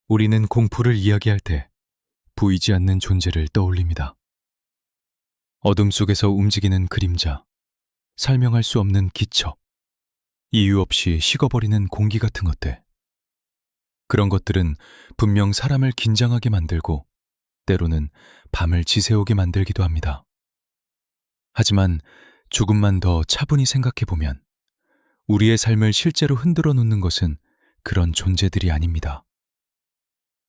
우리는 공포를 이야기할 때 보이지 않는 존재를 떠올립니다. 어둠 속에서 움직이는 그림자, 설명할 수 없는 기척, 이유 없이 식어버리는 공기 같은 것들. 그런 것들은 분명 사람을 긴장하게 만들고 때로는 밤을 지새우게 만들기도 합니다. 하지만 조금만 더 차분히 생각해보면 우리의 삶을 실제로 흔들어 놓는 것은 그런 존재들이 아닙니다.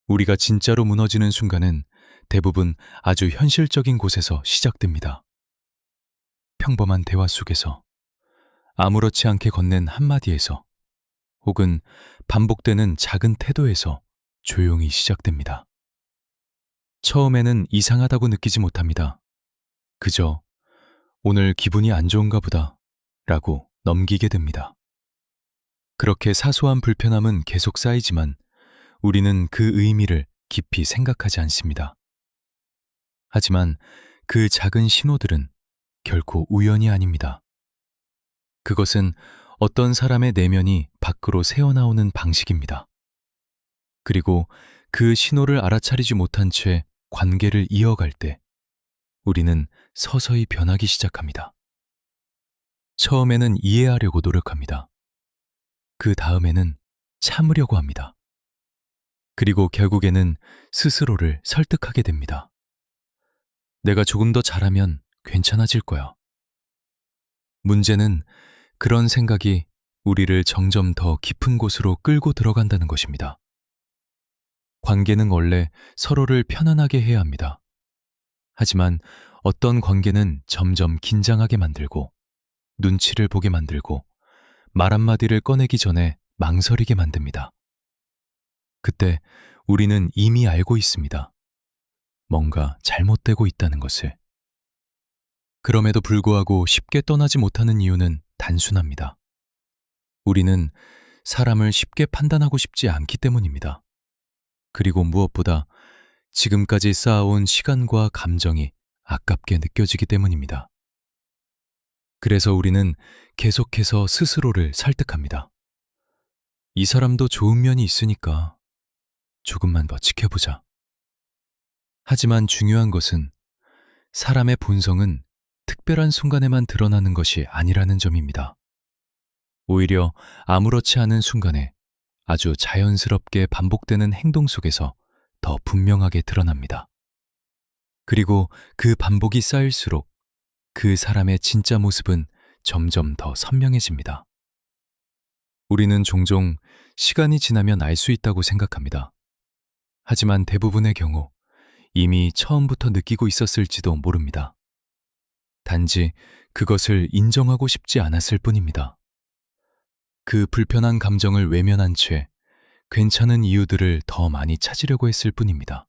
우리가 진짜로 무너지는 순간은 대부분 아주 현실적인 곳에서 시작됩니다. 평범한 대화 속에서, 아무렇지 않게 건넨 한마디에서, 혹은 반복되는 작은 태도에서 조용히 시작됩니다. 처음에는 이상하다고 느끼지 못합니다. 그저 오늘 기분이 안 좋은가 보다 라고 넘기게 됩니다. 그렇게 사소한 불편함은 계속 쌓이지만 우리는 그 의미를 깊이 생각하지 않습니다. 하지만 그 작은 신호들은 결코 우연이 아닙니다. 그것은 어떤 사람의 내면이 밖으로 새어나오는 방식입니다. 그리고 그 신호를 알아차리지 못한 채 관계를 이어갈 때 우리는 서서히 변하기 시작합니다. 처음에는 이해하려고 노력합니다. 그 다음에는 참으려고 합니다. 그리고 결국에는 스스로를 설득하게 됩니다. 내가 조금 더 잘하면 괜찮아질 거야. 문제는 그런 생각이 우리를 점점 더 깊은 곳으로 끌고 들어간다는 것입니다. 관계는 원래 서로를 편안하게 해야 합니다. 하지만 어떤 관계는 점점 긴장하게 만들고 눈치를 보게 만들고 말 한마디를 꺼내기 전에 망설이게 만듭니다. 그때 우리는 이미 알고 있습니다. 뭔가 잘못되고 있다는 것을. 그럼에도 불구하고 쉽게 떠나지 못하는 이유는 단순합니다. 우리는 사람을 쉽게 판단하고 싶지 않기 때문입니다. 그리고 무엇보다 지금까지 쌓아온 시간과 감정이 아깝게 느껴지기 때문입니다. 그래서 우리는 계속해서 스스로를 설득합니다. 이 사람도 좋은 면이 있으니까 조금만 더 지켜보자. 하지만 중요한 것은 사람의 본성은 특별한 순간에만 드러나는 것이 아니라는 점입니다. 오히려 아무렇지 않은 순간에 아주 자연스럽게 반복되는 행동 속에서 더 분명하게 드러납니다. 그리고 그 반복이 쌓일수록 그 사람의 진짜 모습은 점점 더 선명해집니다. 우리는 종종 시간이 지나면 알 수 있다고 생각합니다. 하지만 대부분의 경우 이미 처음부터 느끼고 있었을지도 모릅니다. 단지 그것을 인정하고 싶지 않았을 뿐입니다. 그 불편한 감정을 외면한 채 괜찮은 이유들을 더 많이 찾으려고 했을 뿐입니다.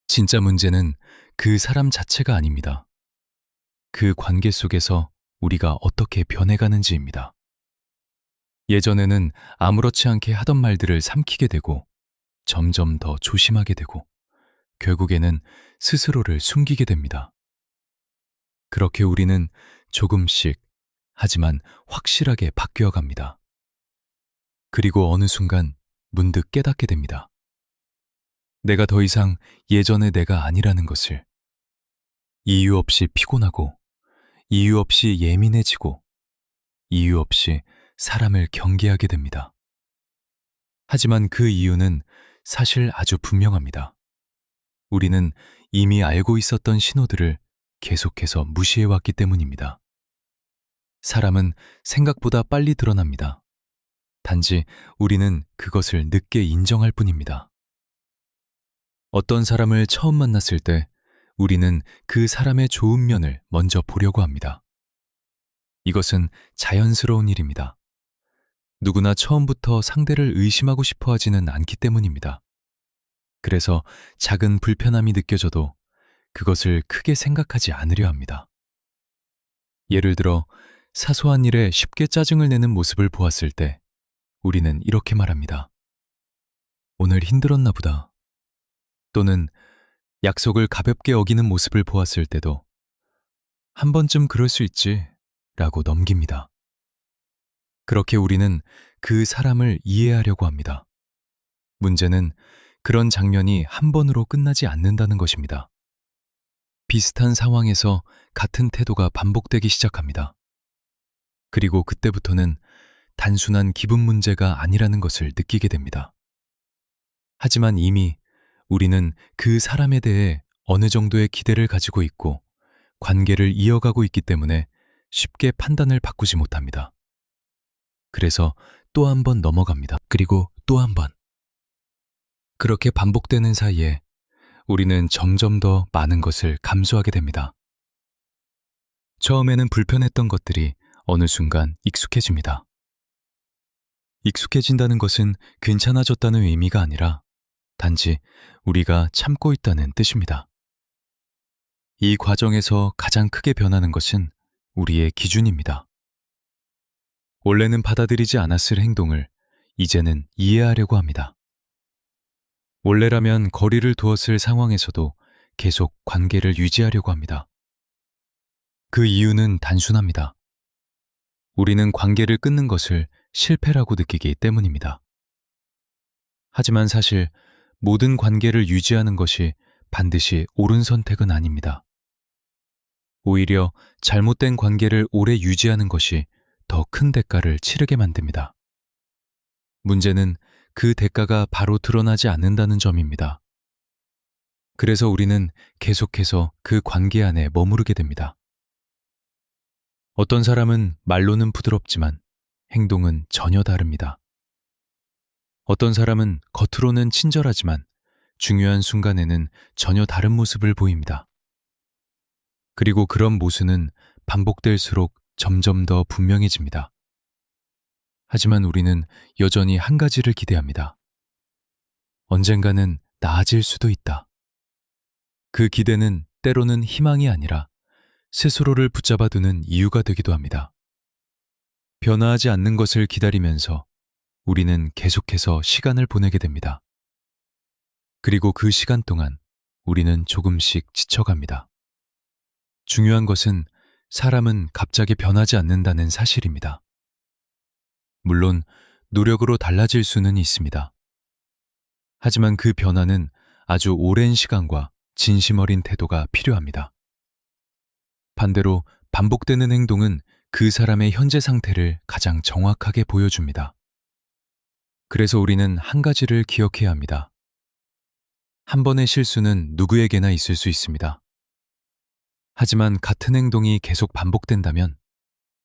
진짜 문제는 그 사람 자체가 아닙니다. 그 관계 속에서 우리가 어떻게 변해가는지입니다. 예전에는 아무렇지 않게 하던 말들을 삼키게 되고 점점 더 조심하게 되고 결국에는 스스로를 숨기게 됩니다. 그렇게 우리는 조금씩 하지만 확실하게 바뀌어 갑니다. 그리고 어느 순간 문득 깨닫게 됩니다. 내가 더 이상 예전의 내가 아니라는 것을. 이유 없이 피곤하고, 이유 없이 예민해지고, 이유 없이 사람을 경계하게 됩니다. 하지만 그 이유는 사실 아주 분명합니다. 우리는 이미 알고 있었던 신호들을 계속해서 무시해왔기 때문입니다. 사람은 생각보다 빨리 드러납니다. 단지 우리는 그것을 늦게 인정할 뿐입니다. 어떤 사람을 처음 만났을 때 우리는 그 사람의 좋은 면을 먼저 보려고 합니다. 이것은 자연스러운 일입니다. 누구나 처음부터 상대를 의심하고 싶어 하지는 않기 때문입니다. 그래서 작은 불편함이 느껴져도 그것을 크게 생각하지 않으려 합니다. 예를 들어 사소한 일에 쉽게 짜증을 내는 모습을 보았을 때 우리는 이렇게 말합니다. 오늘 힘들었나 보다. 또는 약속을 가볍게 어기는 모습을 보았을 때도 한 번쯤 그럴 수 있지 라고 넘깁니다. 그렇게 우리는 그 사람을 이해하려고 합니다. 문제는 그런 장면이 한 번으로 끝나지 않는다는 것입니다. 비슷한 상황에서 같은 태도가 반복되기 시작합니다. 그리고 그때부터는 단순한 기분 문제가 아니라는 것을 느끼게 됩니다. 하지만 이미 우리는 그 사람에 대해 어느 정도의 기대를 가지고 있고 관계를 이어가고 있기 때문에 쉽게 판단을 바꾸지 못합니다. 그래서 또 한 번 넘어갑니다. 그리고 또 한 번. 그렇게 반복되는 사이에 우리는 점점 더 많은 것을 감수하게 됩니다. 처음에는 불편했던 것들이 어느 순간 익숙해집니다. 익숙해진다는 것은 괜찮아졌다는 의미가 아니라 단지 우리가 참고 있다는 뜻입니다. 이 과정에서 가장 크게 변하는 것은 우리의 기준입니다. 원래는 받아들이지 않았을 행동을 이제는 이해하려고 합니다. 원래라면 거리를 두었을 상황에서도 계속 관계를 유지하려고 합니다. 그 이유는 단순합니다. 우리는 관계를 끊는 것을 실패라고 느끼기 때문입니다. 하지만 사실 모든 관계를 유지하는 것이 반드시 옳은 선택은 아닙니다. 오히려 잘못된 관계를 오래 유지하는 것이 더 큰 대가를 치르게 만듭니다. 문제는 그 대가가 바로 드러나지 않는다는 점입니다. 그래서 우리는 계속해서 그 관계 안에 머무르게 됩니다. 어떤 사람은 말로는 부드럽지만 행동은 전혀 다릅니다. 어떤 사람은 겉으로는 친절하지만 중요한 순간에는 전혀 다른 모습을 보입니다. 그리고 그런 모습은 반복될수록 점점 더 분명해집니다. 하지만 우리는 여전히 한 가지를 기대합니다. 언젠가는 나아질 수도 있다. 그 기대는 때로는 희망이 아니라 스스로를 붙잡아두는 이유가 되기도 합니다. 변화하지 않는 것을 기다리면서 우리는 계속해서 시간을 보내게 됩니다. 그리고 그 시간 동안 우리는 조금씩 지쳐갑니다. 중요한 것은 사람은 갑자기 변하지 않는다는 사실입니다. 물론 노력으로 달라질 수는 있습니다. 하지만 그 변화는 아주 오랜 시간과 진심 어린 태도가 필요합니다. 반대로 반복되는 행동은 그 사람의 현재 상태를 가장 정확하게 보여줍니다. 그래서 우리는 한 가지를 기억해야 합니다. 한 번의 실수는 누구에게나 있을 수 있습니다. 하지만 같은 행동이 계속 반복된다면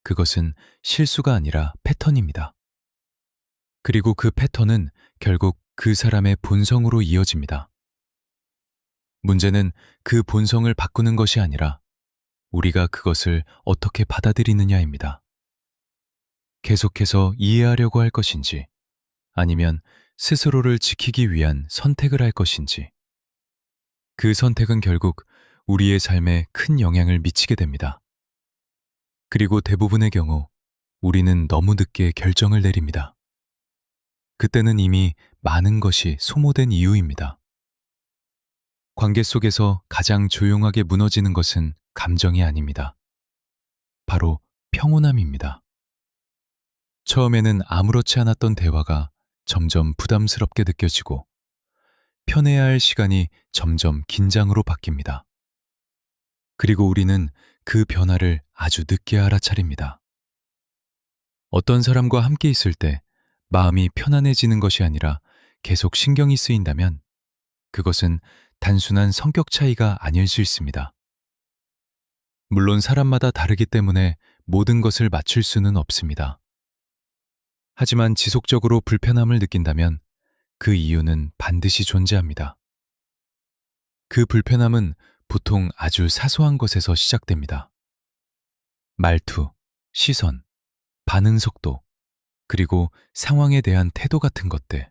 그것은 실수가 아니라 패턴입니다. 그리고 그 패턴은 결국 그 사람의 본성으로 이어집니다. 문제는 그 본성을 바꾸는 것이 아니라 우리가 그것을 어떻게 받아들이느냐입니다. 계속해서 이해하려고 할 것인지 아니면 스스로를 지키기 위한 선택을 할 것인지 그 선택은 결국 우리의 삶에 큰 영향을 미치게 됩니다. 그리고 대부분의 경우 우리는 너무 늦게 결정을 내립니다. 그때는 이미 많은 것이 소모된 이유입니다. 관계 속에서 가장 조용하게 무너지는 것은 감정이 아닙니다. 바로 평온함입니다. 처음에는 아무렇지 않았던 대화가 점점 부담스럽게 느껴지고 편해야 할 시간이 점점 긴장으로 바뀝니다. 그리고 우리는 그 변화를 아주 늦게 알아차립니다. 어떤 사람과 함께 있을 때 마음이 편안해지는 것이 아니라 계속 신경이 쓰인다면 그것은 단순한 성격 차이가 아닐 수 있습니다. 물론 사람마다 다르기 때문에 모든 것을 맞출 수는 없습니다. 하지만 지속적으로 불편함을 느낀다면 그 이유는 반드시 존재합니다. 그 불편함은 보통 아주 사소한 것에서 시작됩니다. 말투, 시선, 반응 속도, 그리고 상황에 대한 태도 같은 것들.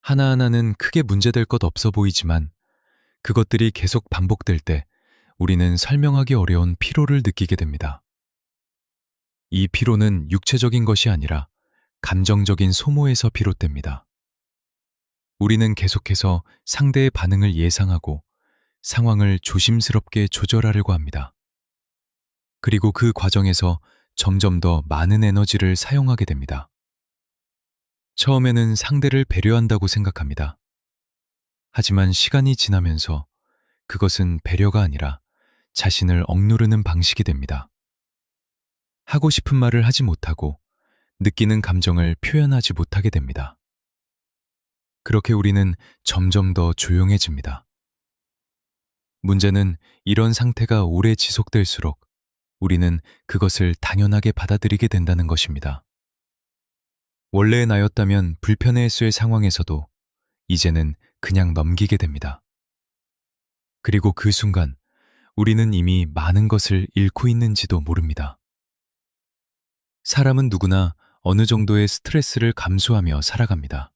하나하나는 크게 문제될 것 없어 보이지만 그것들이 계속 반복될 때 우리는 설명하기 어려운 피로를 느끼게 됩니다. 이 피로는 육체적인 것이 아니라 감정적인 소모에서 비롯됩니다. 우리는 계속해서 상대의 반응을 예상하고 상황을 조심스럽게 조절하려고 합니다. 그리고 그 과정에서 점점 더 많은 에너지를 사용하게 됩니다. 처음에는 상대를 배려한다고 생각합니다. 하지만 시간이 지나면서 그것은 배려가 아니라 자신을 억누르는 방식이 됩니다. 하고 싶은 말을 하지 못하고 느끼는 감정을 표현하지 못하게 됩니다. 그렇게 우리는 점점 더 조용해집니다. 문제는 이런 상태가 오래 지속될수록 우리는 그것을 당연하게 받아들이게 된다는 것입니다. 원래의 나였다면 불편해했을 상황에서도 이제는 그냥 넘기게 됩니다. 그리고 그 순간 우리는 이미 많은 것을 잃고 있는지도 모릅니다. 사람은 누구나 어느 정도의 스트레스를 감수하며 살아갑니다.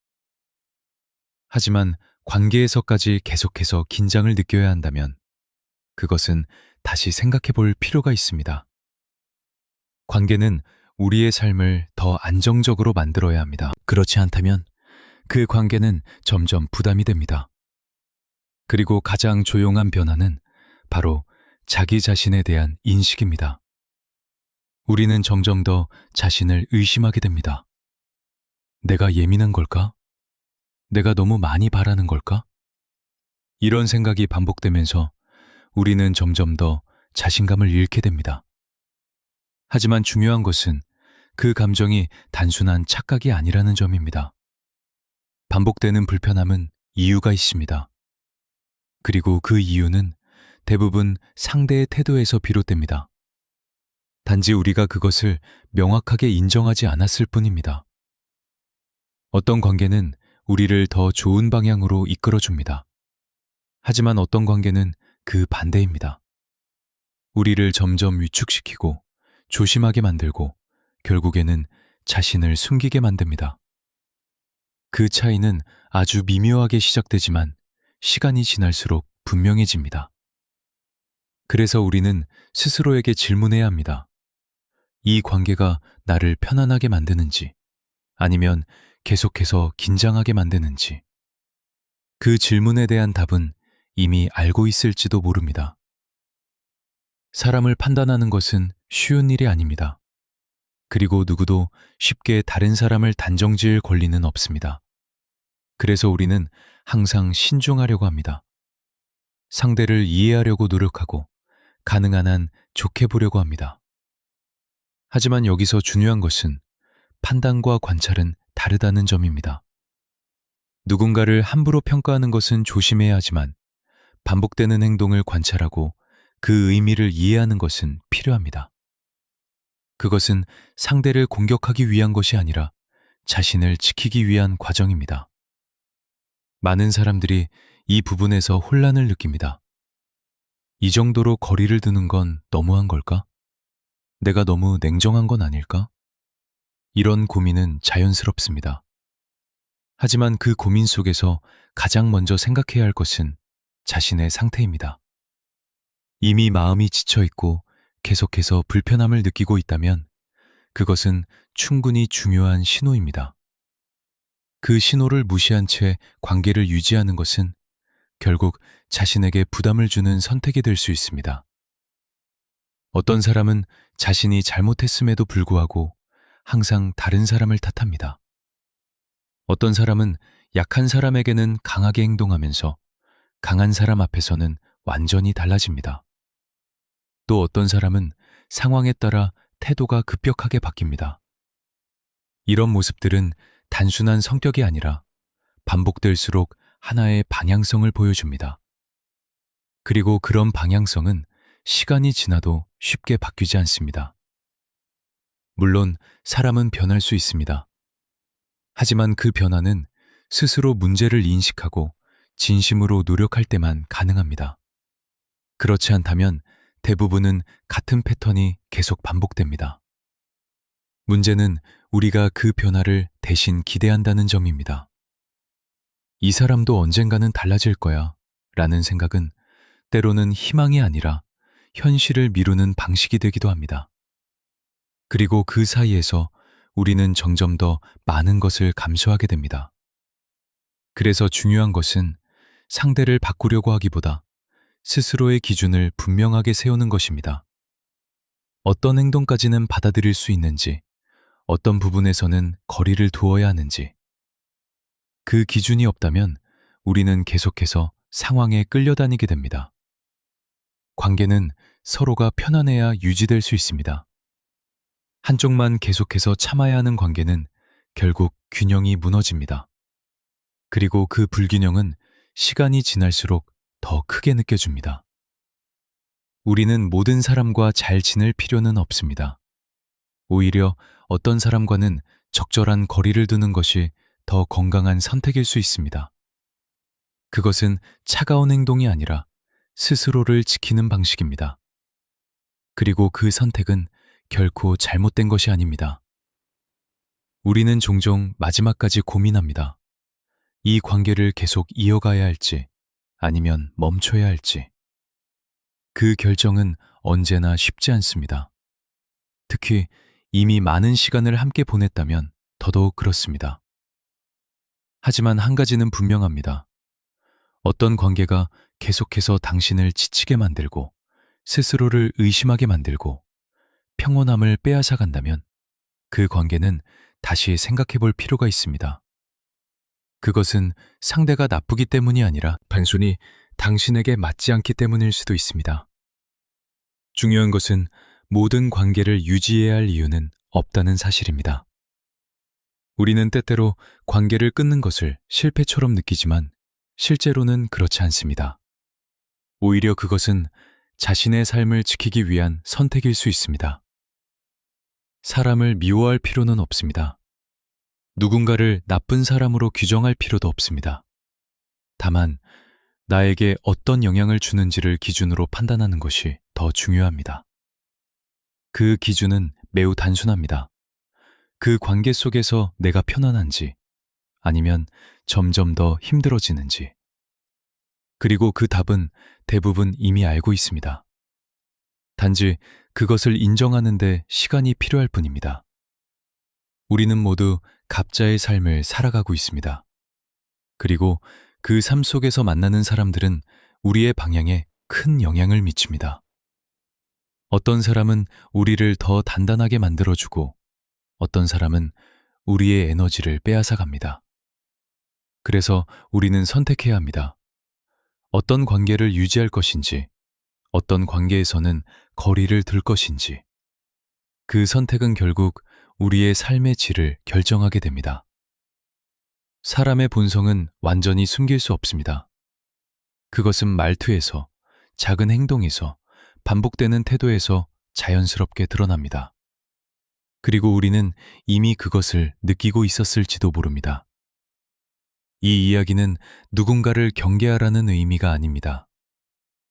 하지만 관계에서까지 계속해서 긴장을 느껴야 한다면 그것은 다시 생각해 볼 필요가 있습니다. 관계는 우리의 삶을 더 안정적으로 만들어야 합니다. 그렇지 않다면 그 관계는 점점 부담이 됩니다. 그리고 가장 조용한 변화는 바로 자기 자신에 대한 인식입니다. 우리는 점점 더 자신을 의심하게 됩니다. 내가 예민한 걸까? 내가 너무 많이 바라는 걸까? 이런 생각이 반복되면서 우리는 점점 더 자신감을 잃게 됩니다. 하지만 중요한 것은 그 감정이 단순한 착각이 아니라는 점입니다. 반복되는 불편함은 이유가 있습니다. 그리고 그 이유는 대부분 상대의 태도에서 비롯됩니다. 단지 우리가 그것을 명확하게 인정하지 않았을 뿐입니다. 어떤 관계는 우리를 더 좋은 방향으로 이끌어줍니다. 하지만 어떤 관계는 그 반대입니다. 우리를 점점 위축시키고 조심하게 만들고 결국에는 자신을 숨기게 만듭니다. 그 차이는 아주 미묘하게 시작되지만 시간이 지날수록 분명해집니다. 그래서 우리는 스스로에게 질문해야 합니다. 이 관계가 나를 편안하게 만드는지 아니면 계속해서 긴장하게 만드는지. 그 질문에 대한 답은 이미 알고 있을지도 모릅니다. 사람을 판단하는 것은 쉬운 일이 아닙니다. 그리고 누구도 쉽게 다른 사람을 단정 지을 권리는 없습니다. 그래서 우리는 항상 신중하려고 합니다. 상대를 이해하려고 노력하고 가능한 한 좋게 보려고 합니다. 하지만 여기서 중요한 것은 판단과 관찰은 다르다는 점입니다. 누군가를 함부로 평가하는 것은 조심해야 하지만 반복되는 행동을 관찰하고 그 의미를 이해하는 것은 필요합니다. 그것은 상대를 공격하기 위한 것이 아니라 자신을 지키기 위한 과정입니다. 많은 사람들이 이 부분에서 혼란을 느낍니다. 이 정도로 거리를 두는 건 너무한 걸까? 내가 너무 냉정한 건 아닐까? 이런 고민은 자연스럽습니다. 하지만 그 고민 속에서 가장 먼저 생각해야 할 것은 자신의 상태입니다. 이미 마음이 지쳐 있고 계속해서 불편함을 느끼고 있다면 그것은 충분히 중요한 신호입니다. 그 신호를 무시한 채 관계를 유지하는 것은 결국 자신에게 부담을 주는 선택이 될 수 있습니다. 어떤 사람은 자신이 잘못했음에도 불구하고 항상 다른 사람을 탓합니다. 어떤 사람은 약한 사람에게는 강하게 행동하면서 강한 사람 앞에서는 완전히 달라집니다. 또 어떤 사람은 상황에 따라 태도가 급격하게 바뀝니다. 이런 모습들은 단순한 성격이 아니라 반복될수록 하나의 방향성을 보여줍니다. 그리고 그런 방향성은 시간이 지나도 쉽게 바뀌지 않습니다. 물론 사람은 변할 수 있습니다. 하지만 그 변화는 스스로 문제를 인식하고 진심으로 노력할 때만 가능합니다. 그렇지 않다면 대부분은 같은 패턴이 계속 반복됩니다. 문제는 우리가 그 변화를 대신 기대한다는 점입니다. 이 사람도 언젠가는 달라질 거야 라는 생각은 때로는 희망이 아니라 현실을 미루는 방식이 되기도 합니다. 그리고 그 사이에서 우리는 점점 더 많은 것을 감수하게 됩니다. 그래서 중요한 것은 상대를 바꾸려고 하기보다 스스로의 기준을 분명하게 세우는 것입니다. 어떤 행동까지는 받아들일 수 있는지, 어떤 부분에서는 거리를 두어야 하는지, 그 기준이 없다면 우리는 계속해서 상황에 끌려다니게 됩니다. 관계는 서로가 편안해야 유지될 수 있습니다. 한쪽만 계속해서 참아야 하는 관계는 결국 균형이 무너집니다. 그리고 그 불균형은 시간이 지날수록 더 크게 느껴집니다. 우리는 모든 사람과 잘 지낼 필요는 없습니다. 오히려 어떤 사람과는 적절한 거리를 두는 것이 더 건강한 선택일 수 있습니다. 그것은 차가운 행동이 아니라 스스로를 지키는 방식입니다. 그리고 그 선택은 결코 잘못된 것이 아닙니다. 우리는 종종 마지막까지 고민합니다. 이 관계를 계속 이어가야 할지 아니면 멈춰야 할지. 그 결정은 언제나 쉽지 않습니다. 특히 이미 많은 시간을 함께 보냈다면 더더욱 그렇습니다. 하지만 한 가지는 분명합니다. 어떤 관계가 계속해서 당신을 지치게 만들고 스스로를 의심하게 만들고 평온함을 빼앗아 간다면 그 관계는 다시 생각해 볼 필요가 있습니다. 그것은 상대가 나쁘기 때문이 아니라 단순히 당신에게 맞지 않기 때문일 수도 있습니다. 중요한 것은 모든 관계를 유지해야 할 이유는 없다는 사실입니다. 우리는 때때로 관계를 끊는 것을 실패처럼 느끼지만 실제로는 그렇지 않습니다. 오히려 그것은 자신의 삶을 지키기 위한 선택일 수 있습니다. 사람을 미워할 필요는 없습니다. 누군가를 나쁜 사람으로 규정할 필요도 없습니다. 다만 나에게 어떤 영향을 주는지를 기준으로 판단하는 것이 더 중요합니다. 그 기준은 매우 단순합니다. 그 관계 속에서 내가 편안한지 아니면 점점 더 힘들어지는지. 그리고 그 답은 대부분 이미 알고 있습니다. 단지 그것을 인정하는데 시간이 필요할 뿐입니다. 우리는 모두 각자의 삶을 살아가고 있습니다. 그리고 그 삶 속에서 만나는 사람들은 우리의 방향에 큰 영향을 미칩니다. 어떤 사람은 우리를 더 단단하게 만들어주고 어떤 사람은 우리의 에너지를 빼앗아 갑니다. 그래서 우리는 선택해야 합니다. 어떤 관계를 유지할 것인지, 어떤 관계에서는 거리를 둘 것인지. 그 선택은 결국 우리의 삶의 질을 결정하게 됩니다. 사람의 본성은 완전히 숨길 수 없습니다. 그것은 말투에서, 작은 행동에서, 반복되는 태도에서 자연스럽게 드러납니다. 그리고 우리는 이미 그것을 느끼고 있었을지도 모릅니다. 이 이야기는 누군가를 경계하라는 의미가 아닙니다.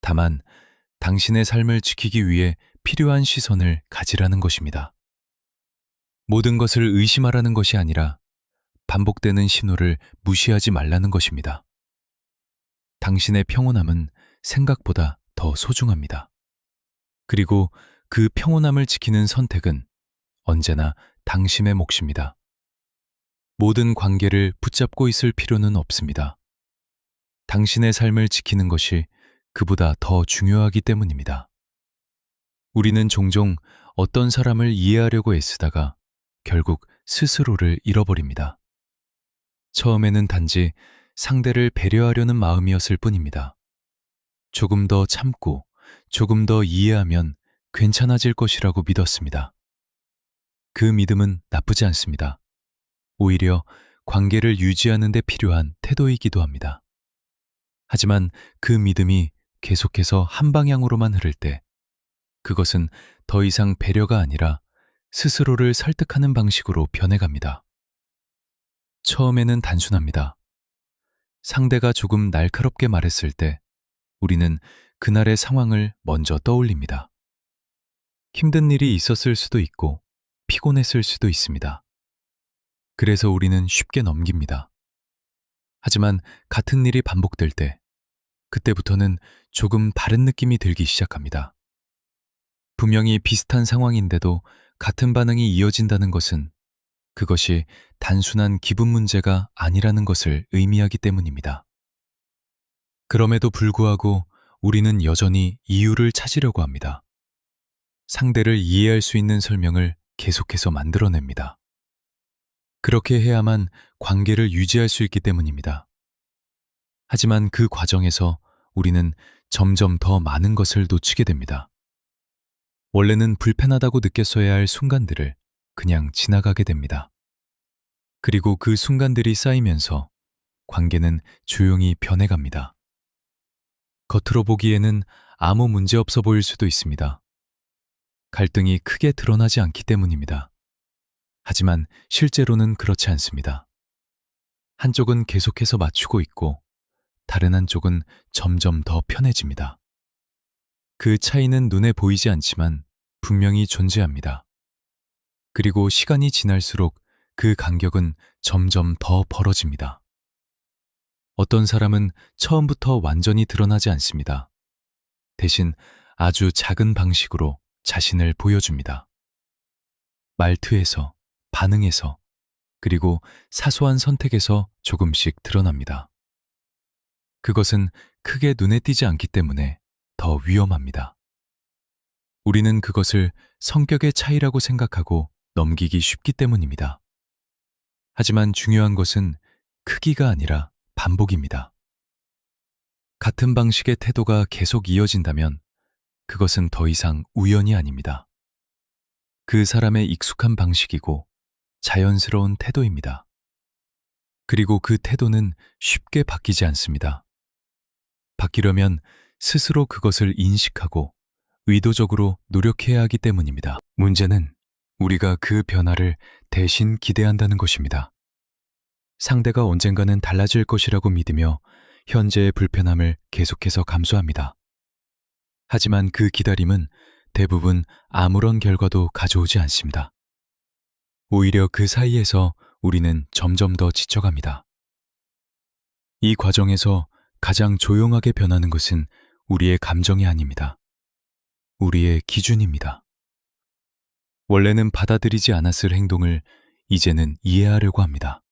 다만 당신의 삶을 지키기 위해 필요한 시선을 가지라는 것입니다. 모든 것을 의심하라는 것이 아니라 반복되는 신호를 무시하지 말라는 것입니다. 당신의 평온함은 생각보다 더 소중합니다. 그리고 그 평온함을 지키는 선택은 언제나 당신의 몫입니다. 모든 관계를 붙잡고 있을 필요는 없습니다. 당신의 삶을 지키는 것이 그보다 더 중요하기 때문입니다. 우리는 종종 어떤 사람을 이해하려고 애쓰다가 결국 스스로를 잃어버립니다. 처음에는 단지 상대를 배려하려는 마음이었을 뿐입니다. 조금 더 참고 조금 더 이해하면 괜찮아질 것이라고 믿었습니다. 그 믿음은 나쁘지 않습니다. 오히려 관계를 유지하는 데 필요한 태도이기도 합니다. 하지만 그 믿음이 계속해서 한 방향으로만 흐를 때 그것은 더 이상 배려가 아니라 스스로를 설득하는 방식으로 변해갑니다. 처음에는 단순합니다. 상대가 조금 날카롭게 말했을 때 우리는 그날의 상황을 먼저 떠올립니다. 힘든 일이 있었을 수도 있고 피곤했을 수도 있습니다. 그래서 우리는 쉽게 넘깁니다. 하지만 같은 일이 반복될 때 그때부터는 조금 다른 느낌이 들기 시작합니다. 분명히 비슷한 상황인데도 같은 반응이 이어진다는 것은 그것이 단순한 기분 문제가 아니라는 것을 의미하기 때문입니다. 그럼에도 불구하고 우리는 여전히 이유를 찾으려고 합니다. 상대를 이해할 수 있는 설명을 계속해서 만들어냅니다. 그렇게 해야만 관계를 유지할 수 있기 때문입니다. 하지만 그 과정에서 우리는 점점 더 많은 것을 놓치게 됩니다. 원래는 불편하다고 느꼈어야 할 순간들을 그냥 지나가게 됩니다. 그리고 그 순간들이 쌓이면서 관계는 조용히 변해갑니다. 겉으로 보기에는 아무 문제 없어 보일 수도 있습니다. 갈등이 크게 드러나지 않기 때문입니다. 하지만 실제로는 그렇지 않습니다. 한쪽은 계속해서 맞추고 있고 다른 한쪽은 점점 더 편해집니다. 그 차이는 눈에 보이지 않지만 분명히 존재합니다. 그리고 시간이 지날수록 그 간격은 점점 더 벌어집니다. 어떤 사람은 처음부터 완전히 드러나지 않습니다. 대신 아주 작은 방식으로 자신을 보여줍니다. 말투에서, 반응에서, 그리고 사소한 선택에서 조금씩 드러납니다. 그것은 크게 눈에 띄지 않기 때문에 더 위험합니다. 우리는 그것을 성격의 차이라고 생각하고 넘기기 쉽기 때문입니다. 하지만 중요한 것은 크기가 아니라 반복입니다. 같은 방식의 태도가 계속 이어진다면 그것은 더 이상 우연이 아닙니다. 그 사람의 익숙한 방식이고 자연스러운 태도입니다. 그리고 그 태도는 쉽게 바뀌지 않습니다. 바뀌려면 스스로 그것을 인식하고 의도적으로 노력해야 하기 때문입니다. 문제는 우리가 그 변화를 대신 기대한다는 것입니다. 상대가 언젠가는 달라질 것이라고 믿으며 현재의 불편함을 계속해서 감수합니다. 하지만 그 기다림은 대부분 아무런 결과도 가져오지 않습니다. 오히려 그 사이에서 우리는 점점 더 지쳐갑니다. 이 과정에서 가장 조용하게 변하는 것은 우리의 감정이 아닙니다. 우리의 기준입니다. 원래는 받아들이지 않았을 행동을 이제는 이해하려고 합니다.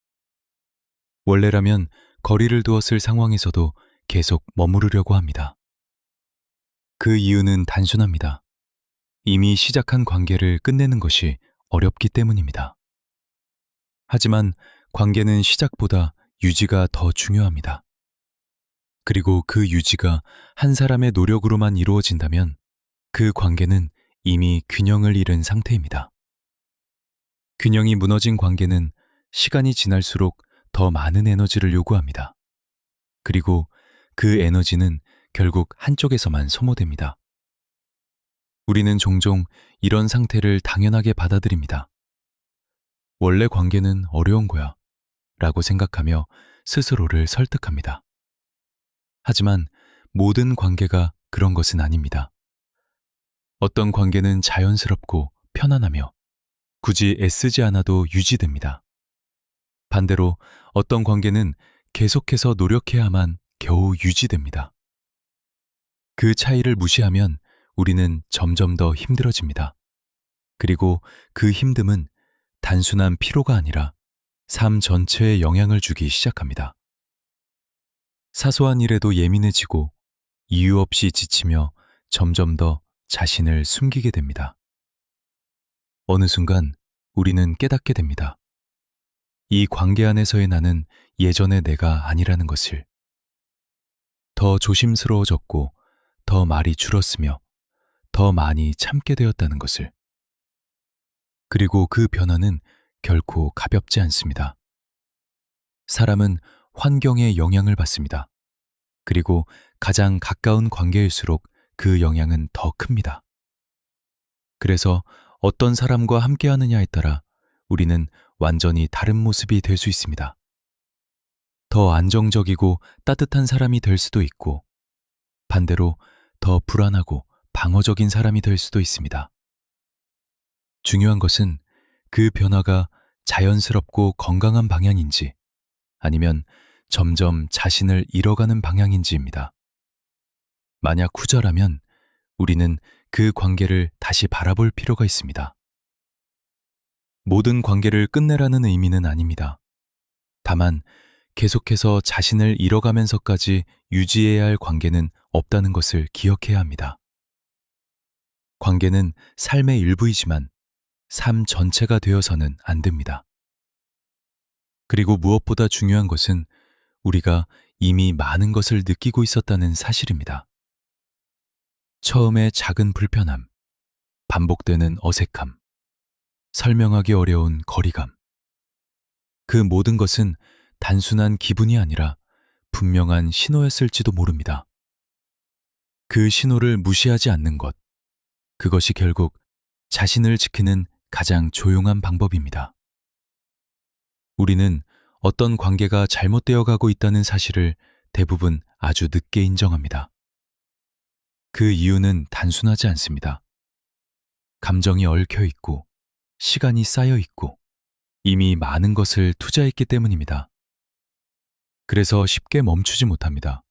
원래라면 거리를 두었을 상황에서도 계속 머무르려고 합니다. 그 이유는 단순합니다. 이미 시작한 관계를 끝내는 것이 어렵기 때문입니다. 하지만 관계는 시작보다 유지가 더 중요합니다. 그리고 그 유지가 한 사람의 노력으로만 이루어진다면 그 관계는 이미 균형을 잃은 상태입니다. 균형이 무너진 관계는 시간이 지날수록 더 많은 에너지를 요구합니다. 그리고 그 에너지는 결국 한쪽에서만 소모됩니다. 우리는 종종 이런 상태를 당연하게 받아들입니다. 원래 관계는 어려운 거야 라고 생각하며 스스로를 설득합니다. 하지만 모든 관계가 그런 것은 아닙니다. 어떤 관계는 자연스럽고 편안하며 굳이 애쓰지 않아도 유지됩니다. 반대로 어떤 관계는 계속해서 노력해야만 겨우 유지됩니다. 그 차이를 무시하면 우리는 점점 더 힘들어집니다. 그리고 그 힘듦은 단순한 피로가 아니라 삶 전체에 영향을 주기 시작합니다. 사소한 일에도 예민해지고 이유 없이 지치며 점점 더 자신을 숨기게 됩니다. 어느 순간 우리는 깨닫게 됩니다. 이 관계 안에서의 나는 예전의 내가 아니라는 것을. 더 조심스러워졌고 더 말이 줄었으며 더 많이 참게 되었다는 것을. 그리고 그 변화는 결코 가볍지 않습니다. 사람은 환경에 영향을 받습니다. 그리고 가장 가까운 관계일수록 그 영향은 더 큽니다. 그래서 어떤 사람과 함께하느냐에 따라 우리는 완전히 다른 모습이 될 수 있습니다. 더 안정적이고 따뜻한 사람이 될 수도 있고, 반대로 더 불안하고 방어적인 사람이 될 수도 있습니다. 중요한 것은 그 변화가 자연스럽고 건강한 방향인지 아니면 점점 자신을 잃어가는 방향인지입니다. 만약 후자라면 우리는 그 관계를 다시 바라볼 필요가 있습니다. 모든 관계를 끝내라는 의미는 아닙니다. 다만 계속해서 자신을 잃어가면서까지 유지해야 할 관계는 없다는 것을 기억해야 합니다. 관계는 삶의 일부이지만 삶 전체가 되어서는 안 됩니다. 그리고 무엇보다 중요한 것은 우리가 이미 많은 것을 느끼고 있었다는 사실입니다. 처음에 작은 불편함, 반복되는 어색함, 설명하기 어려운 거리감. 그 모든 것은 단순한 기분이 아니라 분명한 신호였을지도 모릅니다. 그 신호를 무시하지 않는 것, 그것이 결국 자신을 지키는 가장 조용한 방법입니다. 우리는 어떤 관계가 잘못되어 가고 있다는 사실을 대부분 아주 늦게 인정합니다. 그 이유는 단순하지 않습니다. 감정이 얽혀 있고, 시간이 쌓여 있고, 이미 많은 것을 투자했기 때문입니다. 그래서 쉽게 멈추지 못합니다.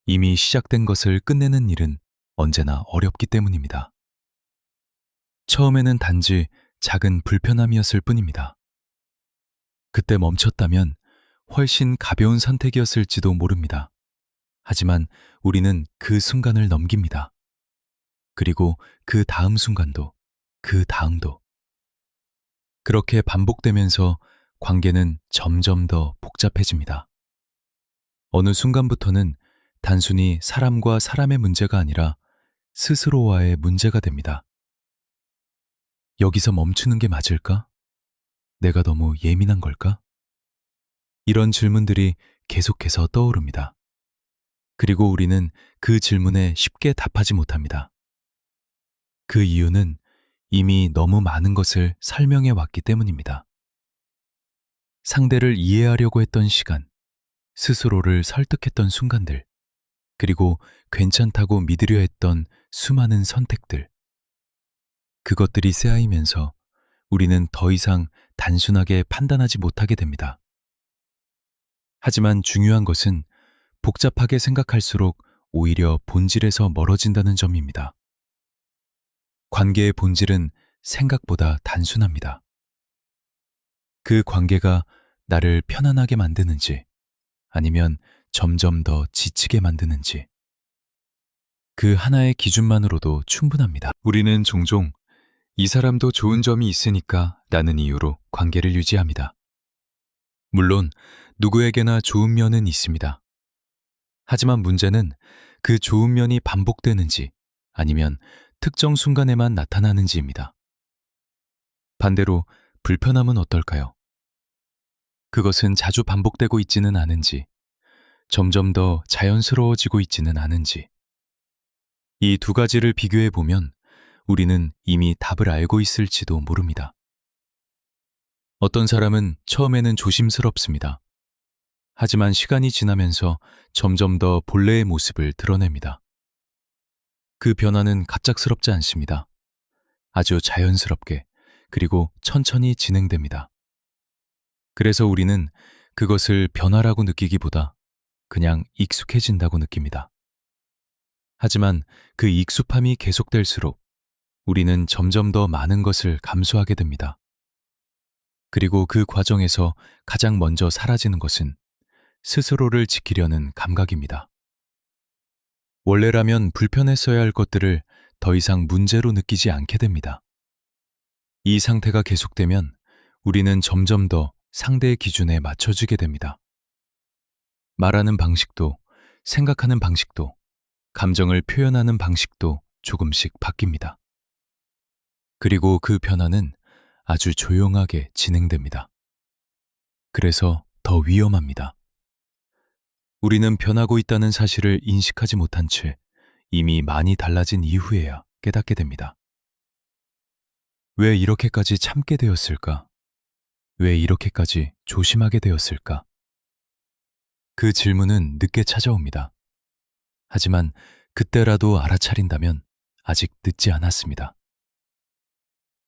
이미 시작된 것을 끝내는 일은 언제나 어렵기 때문입니다. 처음에는 단지 작은 불편함이었을 뿐입니다. 그때 멈췄다면 훨씬 가벼운 선택이었을지도 모릅니다. 하지만 우리는 그 순간을 넘깁니다. 그리고 그 다음 순간도, 그 다음도. 그렇게 반복되면서 관계는 점점 더 복잡해집니다. 어느 순간부터는 단순히 사람과 사람의 문제가 아니라 스스로와의 문제가 됩니다. 여기서 멈추는 게 맞을까? 내가 너무 예민한 걸까? 이런 질문들이 계속해서 떠오릅니다. 그리고 우리는 그 질문에 쉽게 답하지 못합니다. 그 이유는 이미 너무 많은 것을 설명해 왔기 때문입니다. 상대를 이해하려고 했던 시간, 스스로를 설득했던 순간들, 그리고 괜찮다고 믿으려 했던 수많은 선택들. 그것들이 쌓이면서 우리는 더 이상 단순하게 판단하지 못하게 됩니다. 하지만 중요한 것은 복잡하게 생각할수록 오히려 본질에서 멀어진다는 점입니다. 관계의 본질은 생각보다 단순합니다. 그 관계가 나를 편안하게 만드는지 아니면 점점 더 지치게 만드는지 그 하나의 기준만으로도 충분합니다. 우리는 종종 이 사람도 좋은 점이 있으니까 라는 이유로 관계를 유지합니다. 물론 누구에게나 좋은 면은 있습니다. 하지만 문제는 그 좋은 면이 반복되는지 아니면 특정 순간에만 나타나는지입니다. 반대로 불편함은 어떨까요? 그것은 자주 반복되고 있지는 않은지, 점점 더 자연스러워지고 있지는 않은지. 이 두 가지를 비교해 보면 우리는 이미 답을 알고 있을지도 모릅니다. 어떤 사람은 처음에는 조심스럽습니다. 하지만 시간이 지나면서 점점 더 본래의 모습을 드러냅니다. 그 변화는 갑작스럽지 않습니다. 아주 자연스럽게 그리고 천천히 진행됩니다. 그래서 우리는 그것을 변화라고 느끼기보다 그냥 익숙해진다고 느낍니다. 하지만 그 익숙함이 계속될수록 우리는 점점 더 많은 것을 감수하게 됩니다. 그리고 그 과정에서 가장 먼저 사라지는 것은 스스로를 지키려는 감각입니다. 원래라면 불편했어야 할 것들을 더 이상 문제로 느끼지 않게 됩니다. 이 상태가 계속되면 우리는 점점 더 상대의 기준에 맞춰지게 됩니다. 말하는 방식도, 생각하는 방식도, 감정을 표현하는 방식도 조금씩 바뀝니다. 그리고 그 변화는 아주 조용하게 진행됩니다. 그래서 더 위험합니다. 우리는 변하고 있다는 사실을 인식하지 못한 채 이미 많이 달라진 이후에야 깨닫게 됩니다. 왜 이렇게까지 참게 되었을까? 왜 이렇게까지 조심하게 되었을까? 그 질문은 늦게 찾아옵니다. 하지만 그때라도 알아차린다면 아직 늦지 않았습니다.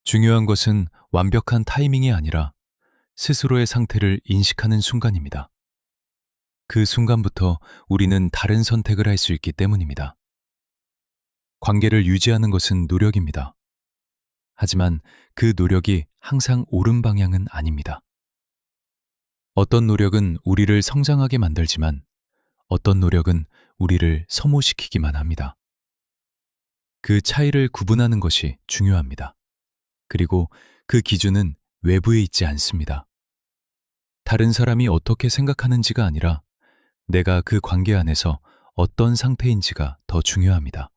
중요한 것은 완벽한 타이밍이 아니라 스스로의 상태를 인식하는 순간입니다. 그 순간부터 우리는 다른 선택을 할 수 있기 때문입니다. 관계를 유지하는 것은 노력입니다. 하지만 그 노력이 항상 옳은 방향은 아닙니다. 어떤 노력은 우리를 성장하게 만들지만 어떤 노력은 우리를 소모시키기만 합니다. 그 차이를 구분하는 것이 중요합니다. 그리고 그 기준은 외부에 있지 않습니다. 다른 사람이 어떻게 생각하는지가 아니라 내가 그 관계 안에서 어떤 상태인지가 더 중요합니다.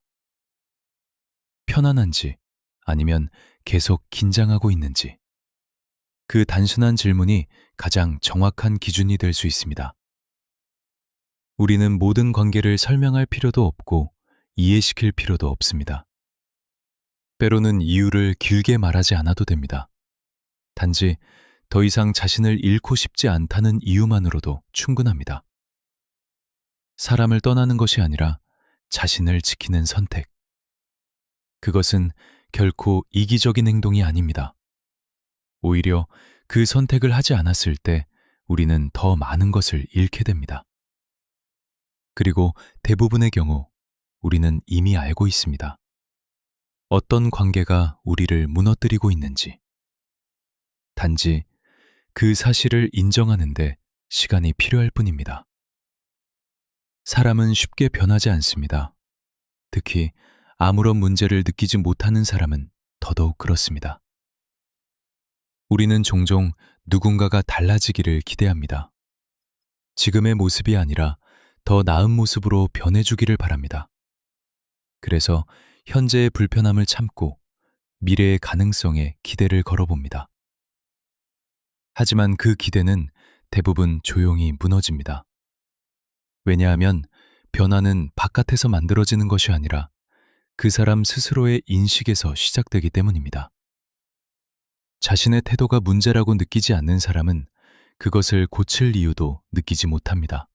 편안한지 아니면 계속 긴장하고 있는지. 그 단순한 질문이 가장 정확한 기준이 될 수 있습니다. 우리는 모든 관계를 설명할 필요도 없고 이해시킬 필요도 없습니다. 때로는 이유를 길게 말하지 않아도 됩니다. 단지 더 이상 자신을 잃고 싶지 않다는 이유만으로도 충분합니다. 사람을 떠나는 것이 아니라 자신을 지키는 선택. 그것은 결코 이기적인 행동이 아닙니다. 오히려 그 선택을 하지 않았을 때 우리는 더 많은 것을 잃게 됩니다. 그리고 대부분의 경우 우리는 이미 알고 있습니다. 어떤 관계가 우리를 무너뜨리고 있는지. 단지 그 사실을 인정하는데 시간이 필요할 뿐입니다. 사람은 쉽게 변하지 않습니다. 특히 아무런 문제를 느끼지 못하는 사람은 더더욱 그렇습니다. 우리는 종종 누군가가 달라지기를 기대합니다. 지금의 모습이 아니라 더 나은 모습으로 변해주기를 바랍니다. 그래서 현재의 불편함을 참고 미래의 가능성에 기대를 걸어봅니다. 하지만 그 기대는 대부분 조용히 무너집니다. 왜냐하면 변화는 바깥에서 만들어지는 것이 아니라 그 사람 스스로의 인식에서 시작되기 때문입니다. 자신의 태도가 문제라고 느끼지 않는 사람은 그것을 고칠 이유도 느끼지 못합니다.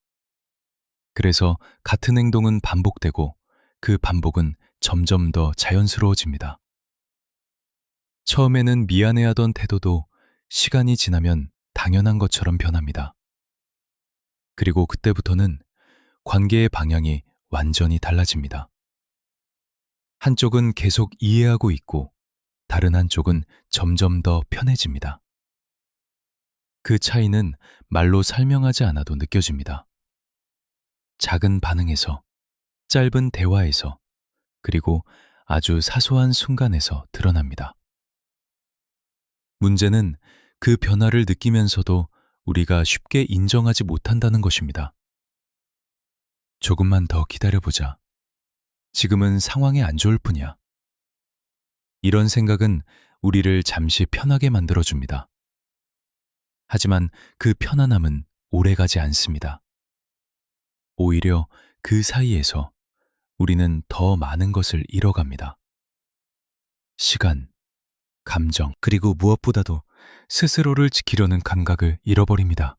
그래서 같은 행동은 반복되고 그 반복은 점점 더 자연스러워집니다. 처음에는 미안해하던 태도도 시간이 지나면 당연한 것처럼 변합니다. 그리고 그때부터는 관계의 방향이 완전히 달라집니다. 한쪽은 계속 이해하고 있고 다른 한쪽은 점점 더 편해집니다. 그 차이는 말로 설명하지 않아도 느껴집니다. 작은 반응에서, 짧은 대화에서, 그리고 아주 사소한 순간에서 드러납니다. 문제는 그 변화를 느끼면서도 우리가 쉽게 인정하지 못한다는 것입니다. 조금만 더 기다려보자. 지금은 상황이 안 좋을 뿐이야. 이런 생각은 우리를 잠시 편하게 만들어줍니다. 하지만 그 편안함은 오래가지 않습니다. 오히려 그 사이에서 우리는 더 많은 것을 잃어갑니다. 시간, 감정, 그리고 무엇보다도 스스로를 지키려는 감각을 잃어버립니다.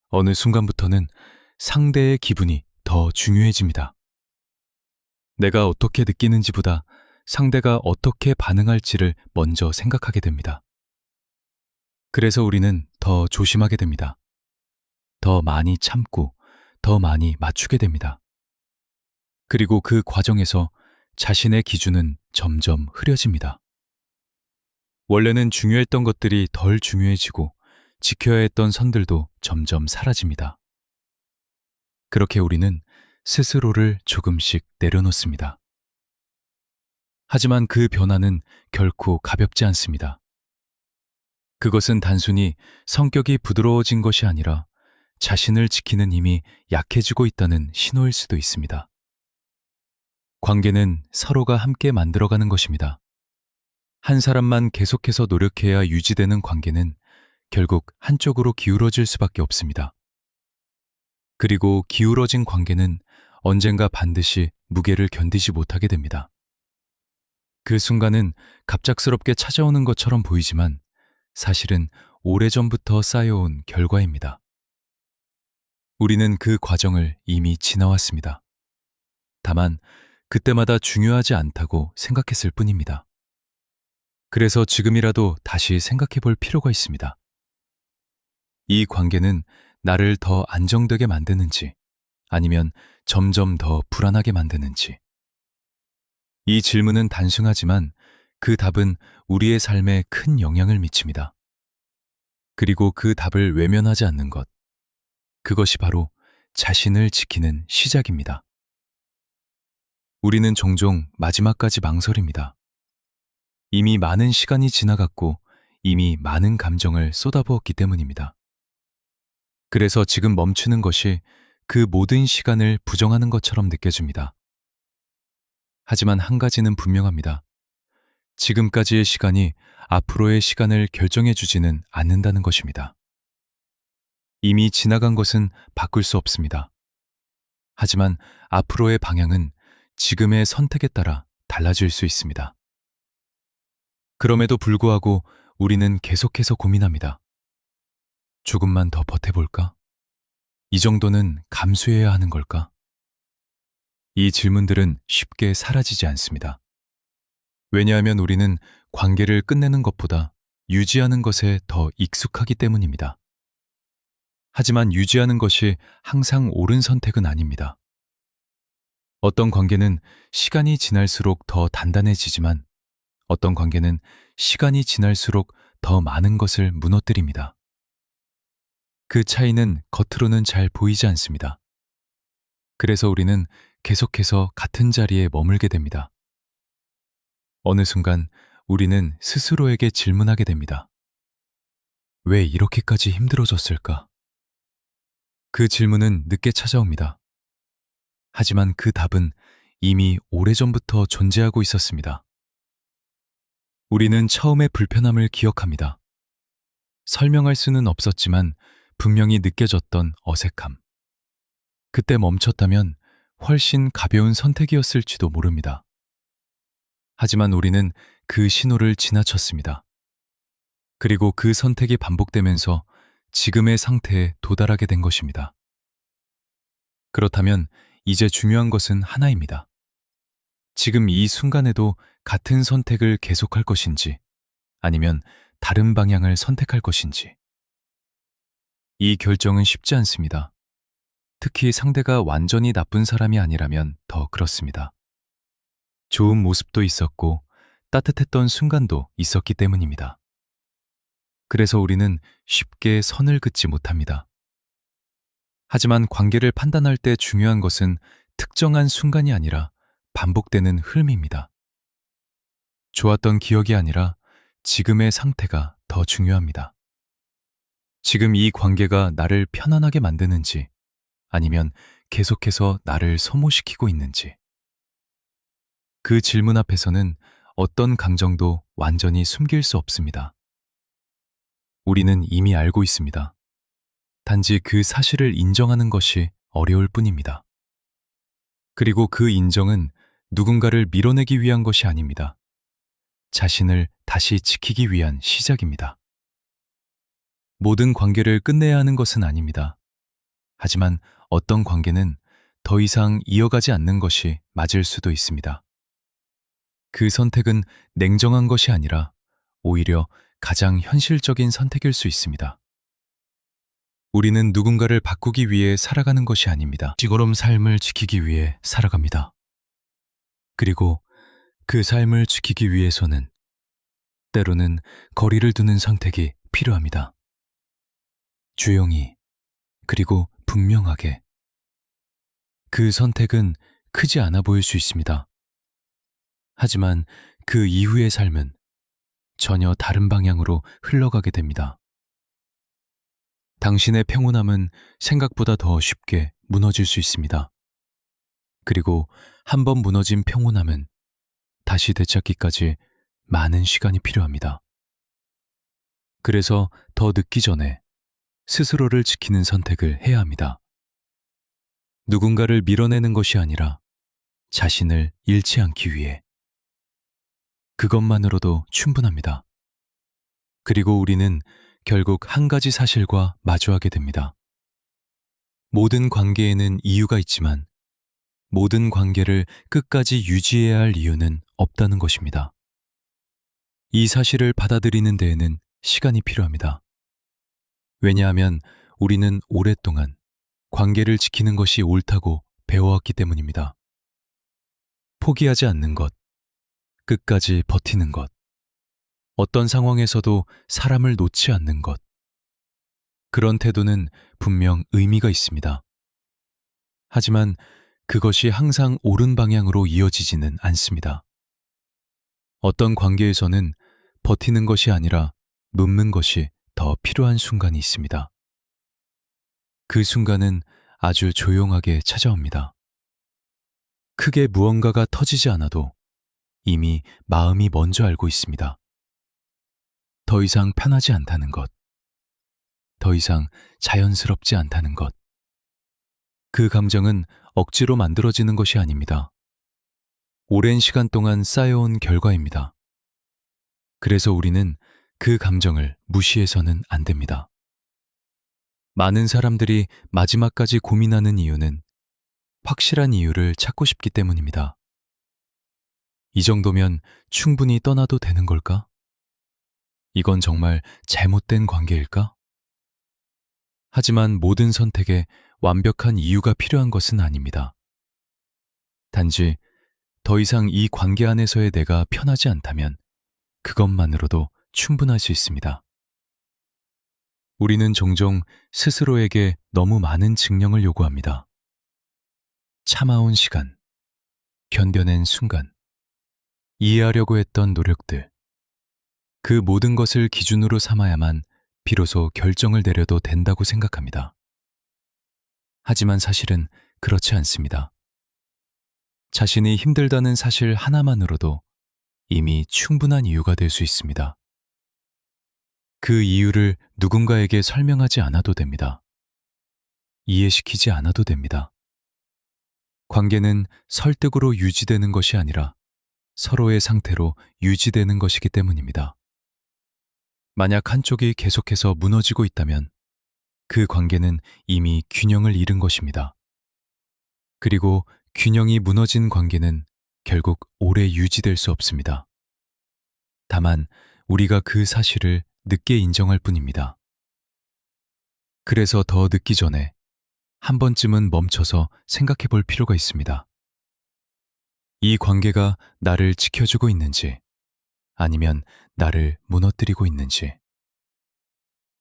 어느 순간부터는 상대의 기분이 더 중요해집니다. 내가 어떻게 느끼는지보다 상대가 어떻게 반응할지를 먼저 생각하게 됩니다. 그래서 우리는 더 조심하게 됩니다. 더 많이 참고 더 많이 맞추게 됩니다. 그리고 그 과정에서 자신의 기준은 점점 흐려집니다. 원래는 중요했던 것들이 덜 중요해지고 지켜야 했던 선들도 점점 사라집니다. 그렇게 우리는 스스로를 조금씩 내려놓습니다. 하지만 그 변화는 결코 가볍지 않습니다. 그것은 단순히 성격이 부드러워진 것이 아니라 자신을 지키는 힘이 약해지고 있다는 신호일 수도 있습니다. 관계는 서로가 함께 만들어가는 것입니다. 한 사람만 계속해서 노력해야 유지되는 관계는 결국 한쪽으로 기울어질 수밖에 없습니다. 그리고 기울어진 관계는 언젠가 반드시 무게를 견디지 못하게 됩니다. 그 순간은 갑작스럽게 찾아오는 것처럼 보이지만 사실은 오래전부터 쌓여온 결과입니다. 우리는 그 과정을 이미 지나왔습니다. 다만 그때마다 중요하지 않다고 생각했을 뿐입니다. 그래서 지금이라도 다시 생각해 볼 필요가 있습니다. 이 관계는 나를 더 안정되게 만드는지 아니면 점점 더 불안하게 만드는지. 이 질문은 단순하지만 그 답은 우리의 삶에 큰 영향을 미칩니다. 그리고 그 답을 외면하지 않는 것. 그것이 바로 자신을 지키는 시작입니다. 우리는 종종 마지막까지 망설입니다. 이미 많은 시간이 지나갔고 이미 많은 감정을 쏟아부었기 때문입니다. 그래서 지금 멈추는 것이 그 모든 시간을 부정하는 것처럼 느껴집니다. 하지만 한 가지는 분명합니다. 지금까지의 시간이 앞으로의 시간을 결정해 주지는 않는다는 것입니다. 이미 지나간 것은 바꿀 수 없습니다. 하지만 앞으로의 방향은 지금의 선택에 따라 달라질 수 있습니다. 그럼에도 불구하고 우리는 계속해서 고민합니다. 조금만 더 버텨볼까? 이 정도는 감수해야 하는 걸까? 이 질문들은 쉽게 사라지지 않습니다. 왜냐하면 우리는 관계를 끝내는 것보다 유지하는 것에 더 익숙하기 때문입니다. 하지만 유지하는 것이 항상 옳은 선택은 아닙니다. 어떤 관계는 시간이 지날수록 더 단단해지지만 어떤 관계는 시간이 지날수록 더 많은 것을 무너뜨립니다. 그 차이는 겉으로는 잘 보이지 않습니다. 그래서 우리는 계속해서 같은 자리에 머물게 됩니다. 어느 순간 우리는 스스로에게 질문하게 됩니다. 왜 이렇게까지 힘들어졌을까? 그 질문은 늦게 찾아옵니다. 하지만 그 답은 이미 오래전부터 존재하고 있었습니다. 우리는 처음의 불편함을 기억합니다. 설명할 수는 없었지만 분명히 느껴졌던 어색함. 그때 멈췄다면 훨씬 가벼운 선택이었을지도 모릅니다. 하지만 우리는 그 신호를 지나쳤습니다. 그리고 그 선택이 반복되면서 지금의 상태에 도달하게 된 것입니다. 그렇다면 이제 중요한 것은 하나입니다. 지금 이 순간에도 같은 선택을 계속할 것인지 아니면 다른 방향을 선택할 것인지. 이 결정은 쉽지 않습니다. 특히 상대가 완전히 나쁜 사람이 아니라면 더 그렇습니다. 좋은 모습도 있었고 따뜻했던 순간도 있었기 때문입니다. 그래서 우리는 쉽게 선을 긋지 못합니다. 하지만 관계를 판단할 때 중요한 것은 특정한 순간이 아니라 반복되는 흐름입니다. 좋았던 기억이 아니라 지금의 상태가 더 중요합니다. 지금 이 관계가 나를 편안하게 만드는지 아니면 계속해서 나를 소모시키고 있는지. 그 질문 앞에서는 어떤 감정도 완전히 숨길 수 없습니다. 우리는 이미 알고 있습니다. 단지 그 사실을 인정하는 것이 어려울 뿐입니다. 그리고 그 인정은 누군가를 밀어내기 위한 것이 아닙니다. 자신을 다시 지키기 위한 시작입니다. 모든 관계를 끝내야 하는 것은 아닙니다. 하지만 어떤 관계는 더 이상 이어가지 않는 것이 맞을 수도 있습니다. 그 선택은 냉정한 것이 아니라 오히려 가장 현실적인 선택일 수 있습니다. 우리는 누군가를 바꾸기 위해 살아가는 것이 아닙니다. 지고럼 삶을 지키기 위해 살아갑니다. 그리고 그 삶을 지키기 위해서는 때로는 거리를 두는 선택이 필요합니다. 조용히, 그리고 분명하게. 그 선택은 크지 않아 보일 수 있습니다. 하지만 그 이후의 삶은 전혀 다른 방향으로 흘러가게 됩니다. 당신의 평온함은 생각보다 더 쉽게 무너질 수 있습니다. 그리고 한 번 무너진 평온함은 다시 되찾기까지 많은 시간이 필요합니다. 그래서 더 늦기 전에 스스로를 지키는 선택을 해야 합니다. 누군가를 밀어내는 것이 아니라 자신을 잃지 않기 위해. 그것만으로도 충분합니다. 그리고 우리는 결국 한 가지 사실과 마주하게 됩니다. 모든 관계에는 이유가 있지만 모든 관계를 끝까지 유지해야 할 이유는 없다는 것입니다. 이 사실을 받아들이는 데에는 시간이 필요합니다. 왜냐하면 우리는 오랫동안 관계를 지키는 것이 옳다고 배워왔기 때문입니다. 포기하지 않는 것, 끝까지 버티는 것, 어떤 상황에서도 사람을 놓지 않는 것. 그런 태도는 분명 의미가 있습니다. 하지만 그것이 항상 옳은 방향으로 이어지지는 않습니다. 어떤 관계에서는 버티는 것이 아니라 묻는 것이 더 필요한 순간이 있습니다. 그 순간은 아주 조용하게 찾아옵니다. 크게 무언가가 터지지 않아도 이미 마음이 먼저 알고 있습니다. 더 이상 편하지 않다는 것, 더 이상 자연스럽지 않다는 것. 그 감정은 억지로 만들어지는 것이 아닙니다. 오랜 시간 동안 쌓여온 결과입니다. 그래서 우리는 그 감정을 무시해서는 안 됩니다. 많은 사람들이 마지막까지 고민하는 이유는 확실한 이유를 찾고 싶기 때문입니다. 이 정도면 충분히 떠나도 되는 걸까? 이건 정말 잘못된 관계일까? 하지만 모든 선택에 완벽한 이유가 필요한 것은 아닙니다. 단지 더 이상 이 관계 안에서의 내가 편하지 않다면 그것만으로도 충분할 수 있습니다. 우리는 종종 스스로에게 너무 많은 증명을 요구합니다. 참아온 시간, 견뎌낸 순간, 이해하려고 했던 노력들, 그 모든 것을 기준으로 삼아야만 비로소 결정을 내려도 된다고 생각합니다. 하지만 사실은 그렇지 않습니다. 자신이 힘들다는 사실 하나만으로도 이미 충분한 이유가 될 수 있습니다. 그 이유를 누군가에게 설명하지 않아도 됩니다. 이해시키지 않아도 됩니다. 관계는 설득으로 유지되는 것이 아니라 서로의 상태로 유지되는 것이기 때문입니다. 만약 한쪽이 계속해서 무너지고 있다면 그 관계는 이미 균형을 잃은 것입니다. 그리고 균형이 무너진 관계는 결국 오래 유지될 수 없습니다. 다만 우리가 그 사실을 늦게 인정할 뿐입니다. 그래서 더 늦기 전에 한 번쯤은 멈춰서 생각해 볼 필요가 있습니다. 이 관계가 나를 지켜주고 있는지, 아니면 나를 무너뜨리고 있는지.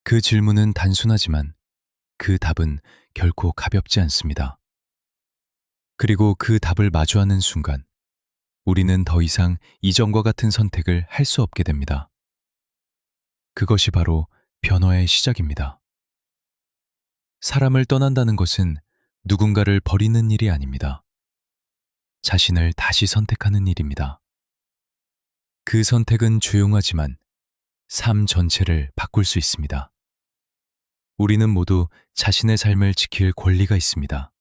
그 질문은 단순하지만 그 답은 결코 가볍지 않습니다. 그리고 그 답을 마주하는 순간, 우리는 더 이상 이전과 같은 선택을 할 수 없게 됩니다. 그것이 바로 변화의 시작입니다. 사람을 떠난다는 것은 누군가를 버리는 일이 아닙니다. 자신을 다시 선택하는 일입니다. 그 선택은 조용하지만 삶 전체를 바꿀 수 있습니다. 우리는 모두 자신의 삶을 지킬 권리가 있습니다.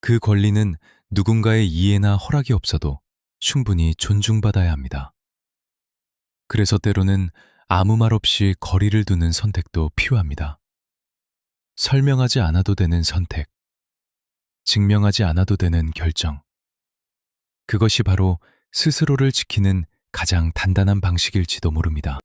그 권리는 누군가의 이해나 허락이 없어도 충분히 존중받아야 합니다. 그래서 때로는 아무 말 없이 거리를 두는 선택도 필요합니다. 설명하지 않아도 되는 선택, 증명하지 않아도 되는 결정. 그것이 바로 스스로를 지키는 가장 단단한 방식일지도 모릅니다.